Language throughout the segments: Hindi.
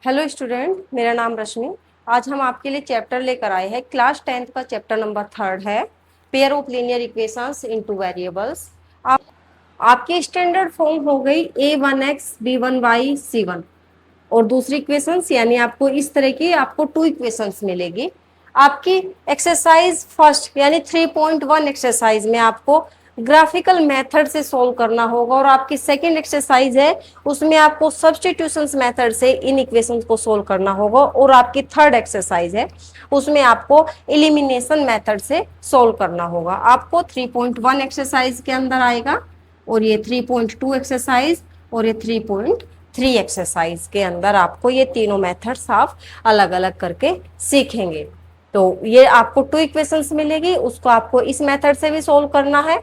हेलो स्टूडेंट, मेरा नाम रश्मि। आज हम आपके लिए चैप्टर लेकर आए हैं। क्लास 10th का चैप्टर नंबर 3 है, pair of linear equations into variables. आप आपकी स्टैंडर्ड फॉर्म हो गई a1x b1y c1 और दूसरी इक्वेशंस यानी आपको इस तरह की आपको 2 इक्वेशंस मिलेगी। आपकी एक्सरसाइज फर्स्ट यानी 3.1 एक्सरसाइज में आपको ग्राफिकल मेथड से सॉल्व करना होगा और आपकी सेकंड एक्सरसाइज है उसमें आपको सब्स्टिट्यूशंस मेथड से इन इक्वेशंस को सॉल्व करना होगा और आपकी थर्ड एक्सरसाइज है उसमें आपको एलिमिनेशन मेथड से सॉल्व करना होगा। आपको 3.1 एक्सरसाइज के अंदर आएगा और ये 3.2 एक्सरसाइज और ये 3.3 एक्सरसाइज के अंदर आपको ये तीनों मेथड्स आप अलग अलग करके सीखेंगे। तो ये आपको 2 इक्वेशंस मिलेगी, उसको आपको इस मेथड से भी सोल्व करना है,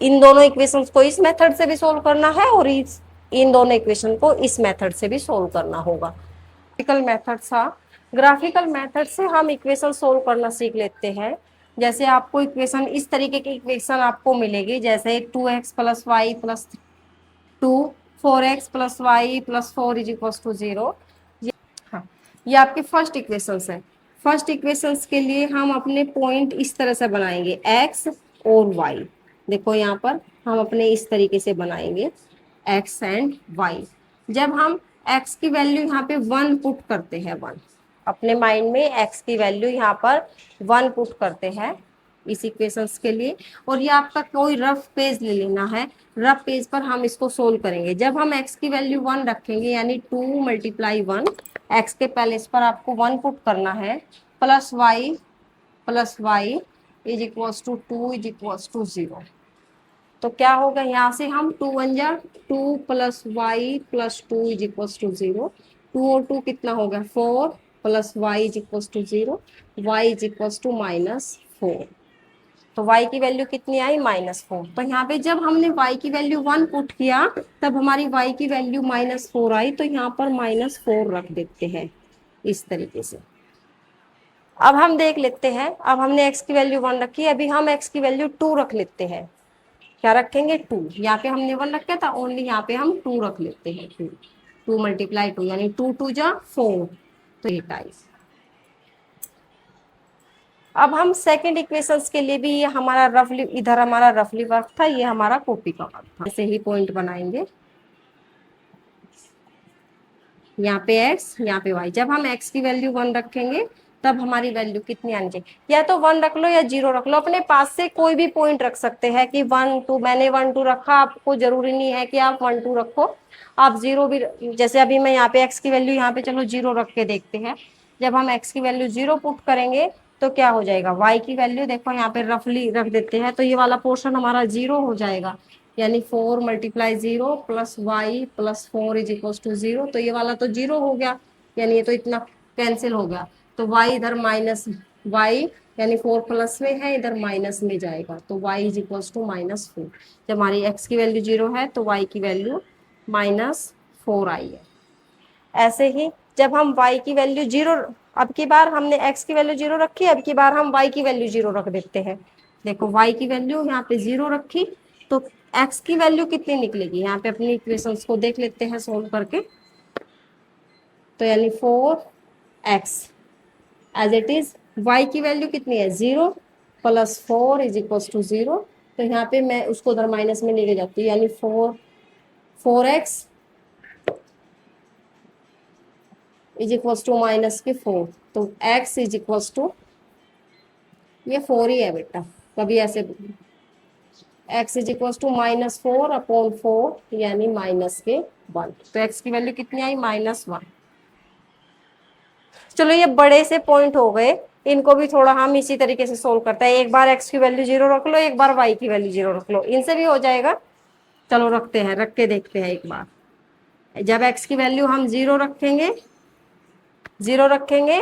इन दोनों इक्वेशंस को इस मेथड से भी सोल्व करना है और इन दोनों इक्वेशन को इस मेथड से भी सोल्व करना होगा। ग्राफिकल मेथड था, ग्राफिकल मेथड से हम इक्वेशन सोल्व करना सीख लेते हैं। जैसे आपको इक्वेशन इस तरीके की इक्वेशन आपको मिलेगी, जैसे 2x plus Y plus 2 4x plus Y plus 4 is equal to 0। हाँ, ये आपके फर्स्ट इक्वेशंस है। फर्स्ट इक्वेशंस के लिए हम अपने पॉइंट इस तरह से बनाएंगे x और y। देखो यहाँ पर हम अपने इस तरीके से बनाएंगे x एंड y। जब हम x की वैल्यू यहाँ पे 1 पुट करते हैं, 1 अपने माइंड में x की वैल्यू यहाँ पर 1 पुट करते हैं इस इक्वेशंस के लिए, और ये आपका कोई रफ पेज ले लेना है। रफ पेज पर हम इसको सोल्व करेंगे। जब हम x की वैल्यू 1 रखेंगे यानी 2 मल्टीप्लाई 1, x के पहले इस पर आपको 1 पुट करना है, plus Y is equals to 2 is equals to 0। तो क्या होगा, यहाँ से हम 2 1 जा 2 plus Y plus 2 is equals to 0। 2 और 2 कितना हो गया 4 plus Y is equals to 0, Y is equals to -4। तो y की वैल्यू कितनी आई -4। तो यहाँ पे जब हमने y की वैल्यू 1 पुट किया तब हमारी y की वैल्यू -4 आई, तो यहाँ पर -4 रख देते हैं इस तरीके से। अब हम देख लेते हैं, अब हमने x की वैल्यू 1 रखी, अभी हम x की वैल्यू 2 रख लेते हैं। क्या रखेंगे 2, यहाँ पे हमने 1 रखा था, ओनली यहाँ पे हम 2 रख लेते हैं। 2 मल्टीप्लाई 2 यानी 2 2 जा 4, तो ये टाइप। अब हम सेकंड इक्वेशंस के लिए भी ये हमारा रफली, इधर हमारा रफली वर्क था, ये हमारा कॉपी का वर्क था। ऐसे ही पॉइंट बनाएंगे, यहाँ पे x यहाँ पे y। जब हम x की वैल्यू 1 रखेंगे तब हमारी वैल्यू कितनी आनी चाहिए, या तो 1 रख लो या 0 रख लो, अपने पास से कोई भी पॉइंट रख सकते हैं कि 1 2। मैंने 1 2 रखा, आपको जरूरी नहीं है कि आप 1 2 रखो, आप 0 भी। जैसे अभी मैं यहाँ पे x की वैल्यू यहाँ पे चलो 0 रख के देखते हैं। जब हम x की वैल्यू 0 पुट करेंगे तो क्या हो जाएगा, y की वैल्यू देखो यहाँ पे रफली रख देते हैं, तो ये वाला पोर्शन हमारा 0 हो जाएगा, यानी 4 multiply 0 plus Y plus 4 is equal to 0। तो ये वाला तो 0 हो गया, यानी ये तो इतना कैंसिल हो गया। तो y इधर माइनस वाई यानी 4 प्लस में है, इधर माइनस में जाएगा, तो y इज इक्वल टू -4। जब हमारी x की वैल्यू 0 है तो y की वैल्यू -4 आई है। ऐसे ही जब हम y की वैल्यू 0, अब की बार हमने x की वैल्यू 0 रखी, अब की बार हम y की वैल्यू 0 रख देते हैं। देखो y की वैल्यू यहाँ पे 0 रखी, तो x की वैल्यू कितनी निकलेगी, यहाँ पे अपनी इक्वेशंस को देख लेते हैं सोल्व करके। तो यानी 4x as it is, y की वैल्यू कितनी है 0 प्लस 4 इज इक्वल टू 0। तो यहाँ पे मैं उसको उधर माइनस में लेके जाती हूँ, यानी 4x इज इक्वल टू -4। तो x इज इक्वल टू, ये 4 ही है बेटा, कभी ऐसे x इज इक्वल टू -4/4 यानी -1। तो x की वैल्यू कितनी आई -1। चलो ये बड़े से पॉइंट हो गए, इनको भी थोड़ा हम इसी तरीके से सोल्व करते हैं। एक बार x की वैल्यू 0 रख लो, एक बार y की वैल्यू 0 रख लो, इनसे भी हो जाएगा। चलो रखते हैं, रख के देखते हैं एक बार। जब x की वैल्यू हम 0 रखेंगे, 0 रखेंगे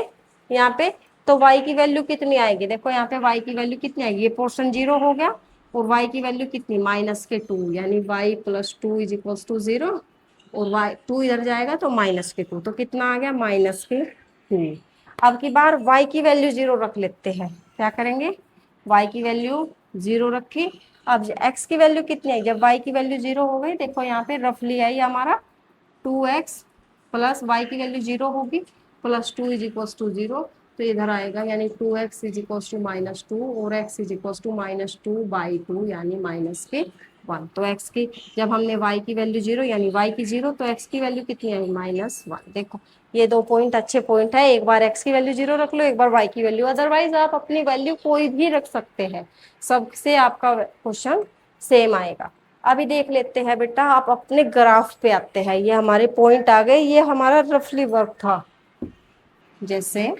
यहाँ पे, तो y की वैल्यू कितनी आएगी, देखो यहाँ पे y की वैल्यू कितनी आएगी, ये पोर्शन 0 हो गया, और y की वैल्यू कितनी -2, यानी y plus 2 is equal to 0, और y 2 इधर जाएगा तो -2। तो कितना आ गया -2। अब की बार y की वैल्यू 0 रख लेते हैं। क्या करेंगे, y की वैल्यू 0 रखी, अब x की वैल्यू कितनी आई, जब y की वैल्यू 0 हो गई, देखो यहाँ पे रफली आई हमारा 2x प्लस वाई की वैल्यू 0 होगी, प्लस 2 इज इक्वल टू 0, तो इधर आएगा यानी 2x इज इक्वल टू -2 और x इज इक्वल टू -2/2 यानी -1। तो x की जब हमने y की वैल्यू 0 यानी y की 0, तो x की वैल्यू कितनी है -1। देखो ये दो पॉइंट अच्छे पॉइंट है, एक बार x की वैल्यू 0 रख लो, एक बार y की वैल्यू, अदरवाइज आप अपनी वैल्यू कोई भी रख सकते हैं, सबसे आपका क्वेश्चन सेम आएगा। अभी देख लेते हैं बेटा, आप अपने ग्राफ पे आते हैं, ये हमारे पॉइंट आ गए, ये हमारा रफली वर्क था। जैसे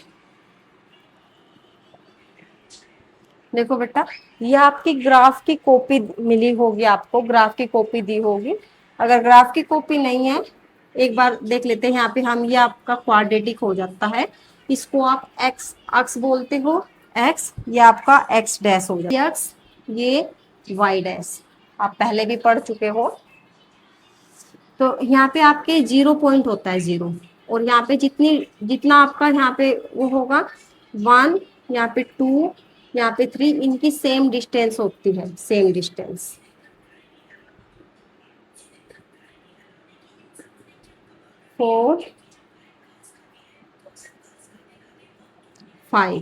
देखो बेटा, ये आपकी ग्राफ की कॉपी मिली होगी, आपको ग्राफ की कॉपी दी होगी। अगर ग्राफ की कॉपी नहीं है, एक बार देख लेते हैं यहाँ पे हम, ये आपका क्वाड्रेटिक हो जाता है, इसको आप एक्स अक्स बोलते हो, एक्स ये आपका एक्स डैश हो जाता है, एक्स ये वाई डैश, आप पहले भी पढ़ चुके हो। तो यहाँ पे आपके 0 पॉइंट होता है 0, और यहाँ पे जितना आपका यहाँ पे वो होगा 1, यहाँ पे 2, यहाँ पे 3, इनकी सेम डिस्टेंस होती है, सेम डिस्टेंस। 4 5,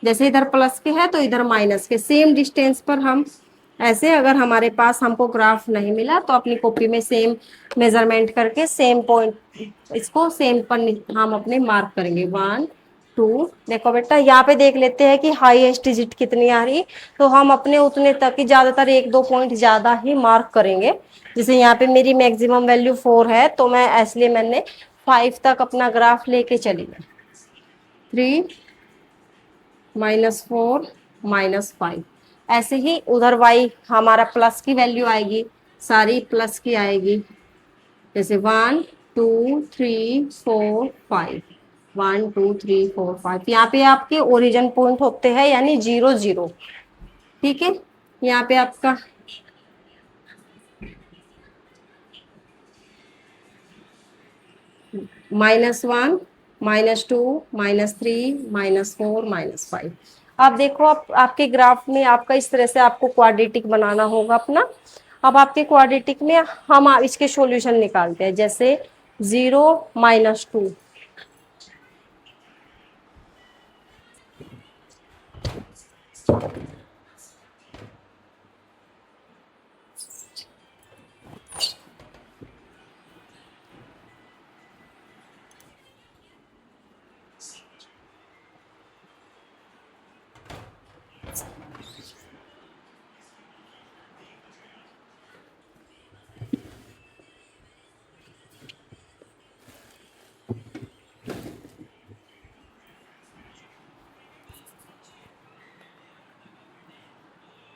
जैसे इधर प्लस के है तो इधर माइनस के, सेम डिस्टेंस पर हम ऐसे, अगर हमारे पास हमको ग्राफ नहीं मिला तो अपनी कॉपी में सेम मेजरमेंट करके सेम पॉइंट, इसको सेम पर हम अपने मार्क करेंगे 1 2। देखो बेटा यहाँ पे देख लेते हैं कि हाईएस्ट डिजिट कितनी आ रही, तो हम अपने उतने तक ही, ज्यादातर 1-2 पॉइंट ज्यादा ही मार्क करेंगे। जैसे यहाँ पे मेरी मैक्सिमम वैल्यू 4 है, तो मैं इसलिए मैंने 5 तक अपना ग्राफ लेके चली गई, 3 -4 -5। ऐसे ही उधर y हमारा प्लस की वैल्यू आएगी, सारी प्लस की आएगी, जैसे 1 2 3 4 5, 1 2 3 4 5, यहाँ पे आपके ओरिजिन पॉइंट होते हैं यानी 0 0। ठीक है, यहाँ पे आपका -1 -2 -3 -4 -5। आप देखो, आप आपके ग्राफ में आपका इस तरह से आपको क्वाड्रेटिक बनाना होगा अपना। अब आपके क्वाड्रेटिक में हम इसके सॉल्यूशन निकालते हैं, जैसे 0 -2,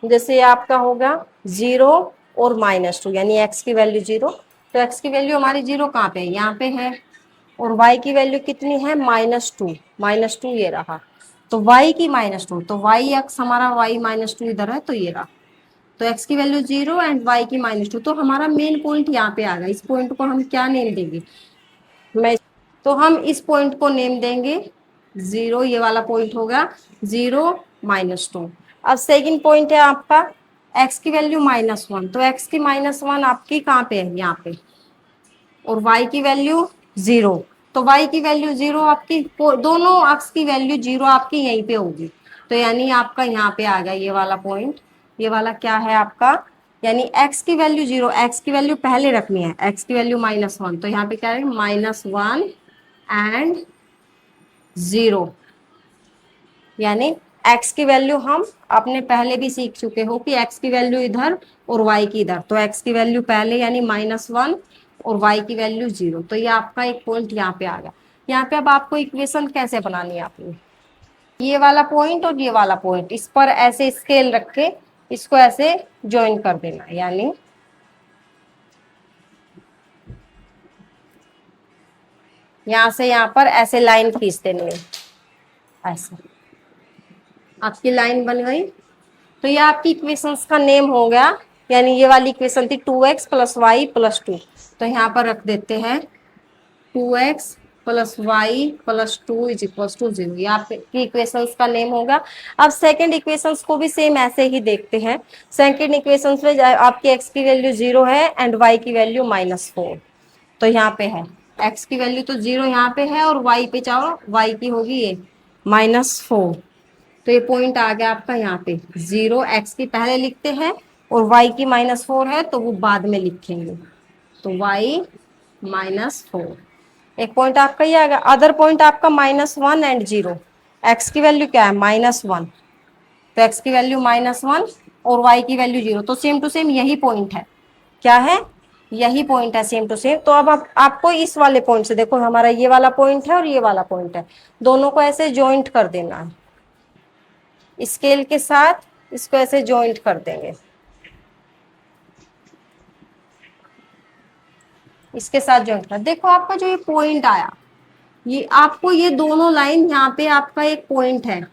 जैसे ये आपका होगा 0 और -2, यानी x की वैल्यू 0, तो x की वैल्यू हमारी 0 कहाँ पे है, यहाँ पे है, और y की वैल्यू कितनी है -2, -2 ये रहा, तो y की -2, तो y अक्स हमारा y -2 इधर है, तो ये रहा, तो x की वैल्यू 0 एंड y की -2, तो हमारा मेन पॉइंट यहाँ पे आ गया। इस पॉइंट को हम क्या नेम देंगे, मैं तो हम इस पॉइंट को नेम देंगे 0, ये वाला पॉइंट होगा 0 -2। अब सेकंड पॉइंट है आपका x की वैल्यू -1, तो x की -1 आपकी कहाँ पे है, यहाँ पे, और y की वैल्यू 0, तो y की वैल्यू 0 आपकी, दोनों अक्स की वैल्यू 0 आपकी यहीं पे होगी, तो यानी आपका यहाँ पे आ गया ये वाला पॉइंट। ये वाला क्या है आपका, यानी x की वैल्यू 0, x की वैल्यू पहले रखनी है, x की वैल्यू -1, तो यहाँ पे क्या है -1 एंड 0, यानी x की वैल्यू हम आपने पहले भी सीख चुके हो कि x की वैल्यू इधर और y की इधर, तो x की वैल्यू पहले यानी -1 और y की वैल्यू 0, तो ये आपका एक पॉइंट यहाँ पे आ गया। यहाँ पे अब आपको इक्वेशन कैसे बनानी है, आपने ये वाला पॉइंट और ये वाला पॉइंट, इस पर ऐसे स्केल रख के इसको ऐसे ज्वाइन कर देना, यानी यहाँ से यहाँ पर ऐसे लाइन खींच देनी है, ऐसे आपकी लाइन बन गई। तो ये आपकी इक्वेशंस का नेम हो गया, यानी ये वाली इक्वेशन थी 2x + y + 2, तो यहाँ पर रख देते हैं 2x + y + 2 = 0, ये आपकी इक्वेशंस का नेम होगा। अब सेकंड इक्वेशंस को भी सेम ऐसे ही देखते हैं। सेकंड इक्वेशंस में आपकी x की वैल्यू 0 है एंड y की वैल्यू -4, तो यहाँ पे है एक्स की वैल्यू तो 0 यहाँ पे है, और वाई पे चाहो, वाई की होगी ये -4। तो ये पॉइंट आ गया आपका यहाँ पे 0, एक्स की पहले लिखते हैं और वाई की -4 है तो वो बाद में लिखेंगे, तो वाई -4। एक पॉइंट आपका ये आ गया। अदर पॉइंट आपका -1 एंड 0। एक्स की वैल्यू क्या है -1, तो एक्स की वैल्यू -1 और वाई की वैल्यू 0, तो सेम टू सेम यही पॉइंट है। क्या है? यही पॉइंट है, सेम टू सेम। तो अब आपको इस वाले पॉइंट से देखो, हमारा ये वाला पॉइंट है और ये वाला पॉइंट है, दोनों को ऐसे ज्वाइंट कर देना है स्केल के साथ, इसको ऐसे ज्वाइंट कर देंगे इसके साथ ज्वाइंट कर। देखो आपका जो ये पॉइंट आया, ये आपको ये दोनों लाइन, यहाँ पे आपका एक पॉइंट है,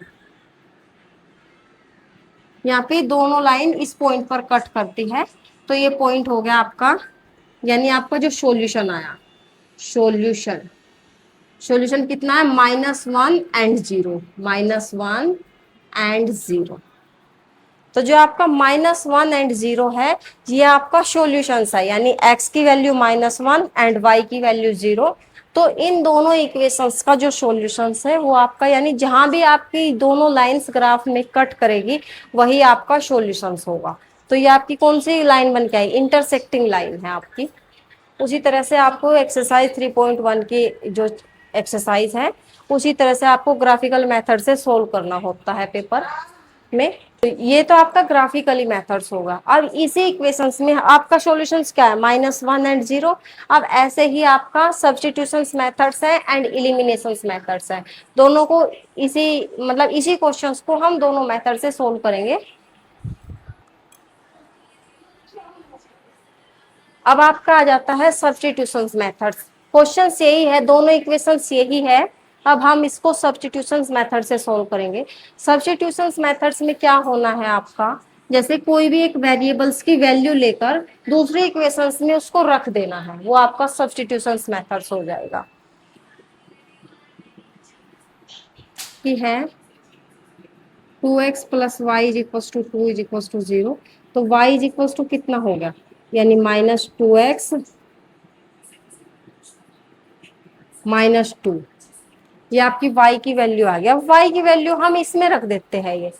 यहाँ पे दोनों लाइन इस पॉइंट पर कट करती है, तो ये पॉइंट हो गया आपका, यानी आपका जो सॉल्यूशन आया, सॉल्यूशन सॉल्यूशन कितना है -1 एंड 0, -1 एंड 0। तो जो आपका -1 एंड 0 है, ये आपका सॉल्यूशन है, यानी x की वैल्यू -1 एंड y की वैल्यू 0। तो इन दोनों इक्वेशंस का जो सॉल्यूशन है वो आपका, यानी जहां भी आपकी दोनों लाइंस ग्राफ में कट करेगी वही आपका सॉल्यूशन होगा। तो ये आपकी कौन सी लाइन बन के आई? इंटरसेक्टिंग लाइन है आपकी। उसी तरह से आपको एक्सरसाइज 3.1 की जो एक्सरसाइज है, उसी तरह से आपको ग्राफिकल मेथड से सोल्व करना होता है पेपर में। तो ये तो आपका ग्राफिकली मेथड्स होगा। अब इसी इक्वेशंस में आपका सॉल्यूशंस क्या है? -1 एंड 0। अब ऐसे ही आपका सब्स्टिट्यूशंस मेथड्स है एंड एलिमिनेशंस मेथड्स है, दोनों को इसी मतलब इसी क्वेश्चंस को हम दोनों मेथड से सोल्व करेंगे। अब आपका आ जाता है सब्स्टिट्यूशंस मेथड्स। क्वेश्चन यही है, दोनों इक्वेशंस यही है। अब हम इसको सब्स्टिट्यूशंस मेथड से सोल्व करेंगे। सब्स्टिट्यूशंस मेथड्स में क्या होना है आपका, जैसे कोई भी एक वेरिएबल्स की वैल्यू लेकर दूसरे इक्वेशंस में उसको रख देना है, वो आपका सब्स्टिट्यूशंस मेथड्स हो जाएगा। कि है 2x + y = 2 = 0, तो y = कितना होगा, यानी -2x -2, ये आपकी y की वैल्यू आ गया। y की वैल्यू हम इसमें रख देते हैं, ये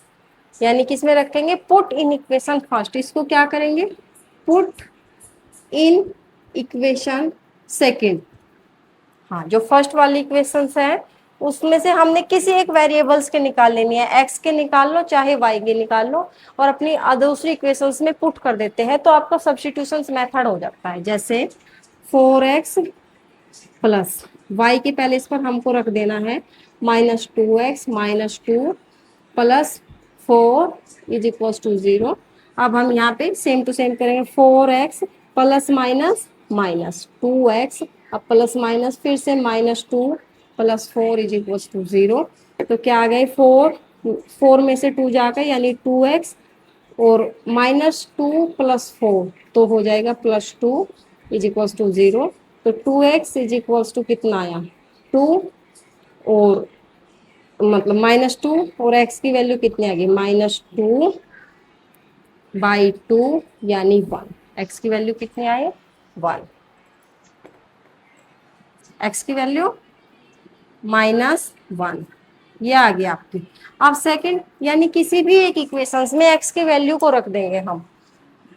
यानी किसमें रखेंगे? Put in equation first. इसको क्या करेंगे? Put in equation second. हाँ, जो फर्स्ट वाली इक्वेशन है उसमें से हमने किसी एक वेरिएबल्स के निकाल लेनी है, x के निकाल लो चाहे y के निकाल लो, और अपनी दूसरी इक्वेशंस में पुट कर देते हैं, तो आपका सब्स्टिट्यूशंस मेथड हो जाता है। जैसे 4x प्लस y के पहले इस पर हमको रख देना है -2x -2 प्लस 4 = 0। अब हम यहाँ पे सेम टू सेम करेंगे, 4x प्लस माइनस -2x, अब प्लस माइनस फिर से -2 प्लस 4 = 0। तो क्या आ गए? 4 में से 2 जाकर यानी 2x, और -2 + 4 तो हो जाएगा +2 = 0। तो 2x = कितना आया? 2, और मतलब -2, और x की वैल्यू कितनी आ गई? -2/2 यानी 1। x की वैल्यू कितनी आई? 1। x की वैल्यू -1, ये आ गया आपकी। अब सेकंड, यानी किसी भी एक इक्वेशंस में x की वैल्यू को रख देंगे हम,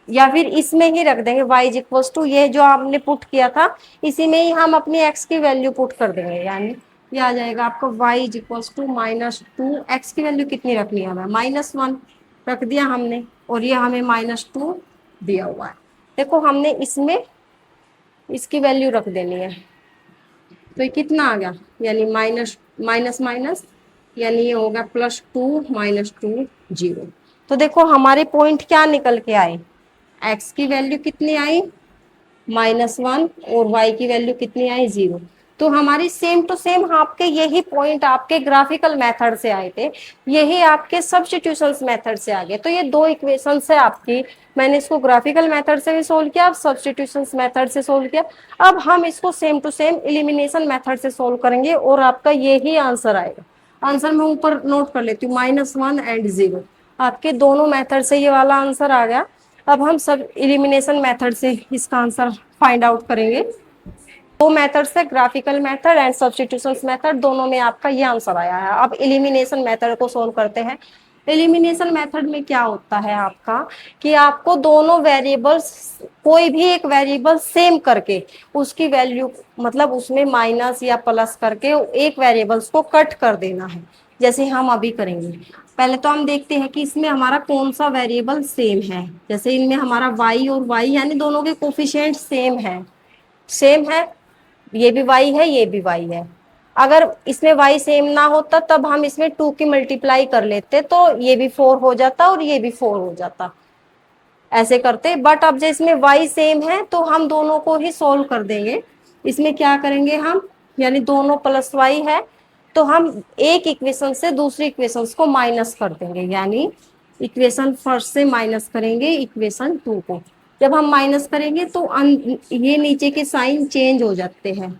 या फिर इसमें ही रख देंगे y = ये जो आपने पुट किया था, इसी में ही हम अपनी x की वैल्यू पुट कर देंगे, यानी ये आ जाएगा आपका y = -2। x की वैल्यू कितनी रखनी है हमें? -1 रख दिया हमने, और ये हमें -2 दिया हुआ है। देखो हमने इसमें इसकी वैल्यू रख देनी है, तो ये कितना आ गया? यानी माइनस माइनस माइनस, यानी ये होगा +2 -2 0। तो देखो हमारे पॉइंट क्या निकल के आए? x की वैल्यू कितनी आई? -1, और y की वैल्यू कितनी आई? 0। तो हमारी सेम टू सेम आपके यही पॉइंट आपके ग्राफिकल मेथड से आए थे, यही आपके सब्स्टिट्यूशंस मेथड से आ गए। तो ये दो इक्वेशंस है आपकी, मैंने इसको ग्राफिकल मेथड से भी सोल्व किया, अब सब्स्टिट्यूशंस मेथड से सोल्व किया। अब हम इसको same to same elimination method से सोल्व करेंगे और आपका यही आंसर आएगा। आंसर मैं ऊपर नोट कर लेती हूँ, -1 एंड 0, आपके दोनों मेथड से ये वाला आंसर आ गया। अब हम सब एलिमिनेशन मेथड से इसका आंसर फाइंड आउट करेंगे। दो मेथड्स है, graphical method and substitution method, दोनों में आपका ये आंसर आया है। अब एलिमिनेशन मेथड को सोल्व करते हैं। एलिमिनेशन मेथड में क्या होता है आपका कि आपको दोनों वेरिएबल्स, कोई भी एक वेरिएबल सेम करके उसकी वैल्यू, मतलब उसमें माइनस या प्लस करके एक वेरिएबल्स को कट कर देना है, जैसे हम अभी करेंगे। पहले तो हम देखते हैं कि इसमें हमारा कौन सा वेरिएबल सेम है। जैसे इनमें हमारा y और y यानी दोनों के कोफिशिएंट सेम है, सेम है, ये भी y है ये भी y है। अगर इसमें y सेम ना होता तब हम इसमें 2 की मल्टीप्लाई कर लेते, तो ये भी 4 हो जाता और ये भी 4 हो जाता, ऐसे करते। बट अब जैसे इसमें y सेम है तो हम दोनों को ही सोल्व कर देंगे। इसमें क्या करेंगे हम, यानी दोनों प्लस y है तो हम एक इक्वेशन से दूसरी इक्वेशन को माइनस कर देंगे, यानी इक्वेशन फर्स्ट से माइनस करेंगे इक्वेशन 2 को। जब हम माइनस करेंगे तो ये नीचे के साइन चेंज हो जाते हैं,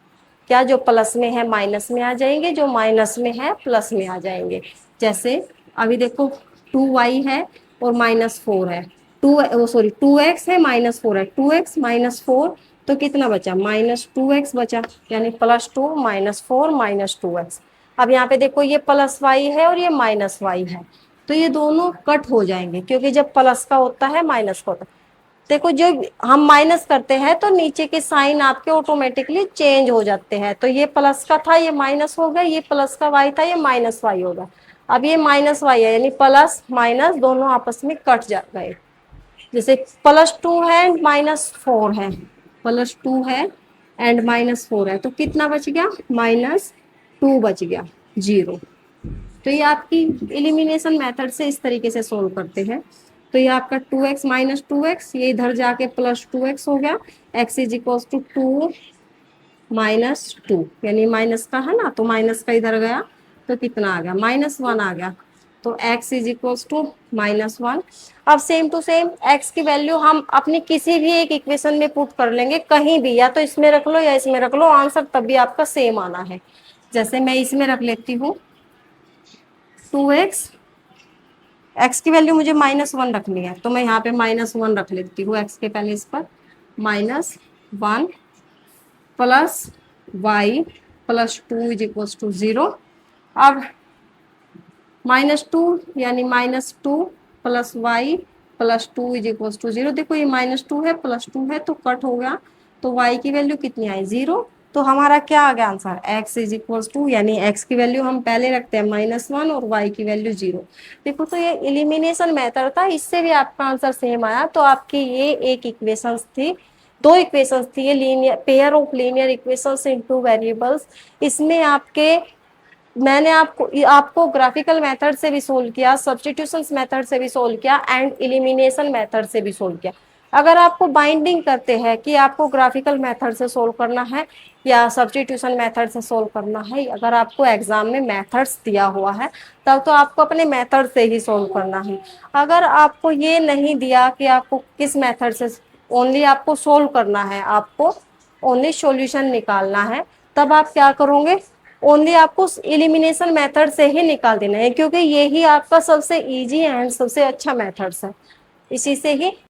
क्या जो प्लस में है माइनस में आ जाएंगे, जो माइनस में है प्लस में आ जाएंगे। जैसे अभी देखो 2y है और -4 है, 2x है -4 है, 2x -4 तो कितना बचा, -2x बचा, यानी +2 -4 -2x। अब यहाँ पे देखो ये प्लस y है और ये माइनस y है, तो ये दोनों कट हो जाएंगे, क्योंकि जब प्लस का होता है माइनस का होता है। देखो जो हम माइनस करते हैं तो नीचे के साइन आपके ऑटोमेटिकली चेंज हो जाते हैं, तो ये प्लस का था ये माइनस हो गया, ये प्लस का y था ये माइनस y होगा। अब ये -y है, यानी प्लस माइनस दोनों आपस में कट जा गए। जैसे +2 है एंड -4 है, +2 है एंड -4 है, तो कितना बच गया, -2 बच गया, 0। तो ये आपकी एलिमिनेशन मेथड से इस तरीके से सोल्व करते हैं। तो ये आपका 2x -2x, ये इधर जाके +2x हो गया, x इज इक्वल टू 2 -2, यानी माइनस का है ना, तो माइनस का इधर गया तो कितना आ गया, -1 आ गया, तो x इज इक्वल टू -1। अब सेम टू सेम x की वैल्यू हम अपनी किसी भी एक इक्वेशन में पुट कर लेंगे, कहीं भी, या तो इसमें रख लो या इसमें रख लो, आंसर तब भी आपका सेम आना है। जैसे मैं इसमें रख लेती हूँ 2x, x की वैल्यू मुझे -1 रखनी है, तो मैं यहाँ पे -1 रख लेती हूँ x के पहले, इस पर -1 plus y +2 is equal to 0। अब -2 यानी -2 plus y +2 is equal to 0। देखो ये -2 है +2 है तो कट हो गया, तो y की वैल्यू कितनी आई, 0। तो हमारा क्या आ गया answer, x is equal to, यानी x की वैल्यू हम पहले रखते हैं -1 और y की वैल्यू 0। देखो तो ये एलिमिनेशन मेथड था, इससे भी आपका आंसर सेम आया। तो आपकी ये एक इक्वेशंस थी, दो इक्वेशंस थी, ये linear pair of linear equations into variables. इसमें आपके मैंने आपको ग्राफिकल मेथड से भी सोल्व किया, सब्स्टिट्यूशन मेथड से भी सोल्व किया एंड एलिमिनेशन मेथड से भी सोल्व किया। अगर आपको बाइंडिंग करते हैं कि आपको ग्राफिकल मेथड से सोल्व करना है या सब्स्टिट्यूशन मेथड से सोल्व करना है, अगर आपको एग्जाम में मेथड्स दिया हुआ है तब तो आपको अपने मेथड से ही सोल्व करना है। अगर आपको ये नहीं दिया कि आपको किस मेथड से, ओनली आपको सोल्व करना है, आपको ओनली सॉल्यूशन निकालना है, तब आप क्या करोगे, ओनली आपको एलिमिनेशन मेथड से ही निकाल देना है, क्योंकि यही आपका सबसे इजी एंड सबसे अच्छा मेथड्स है, इसी से ही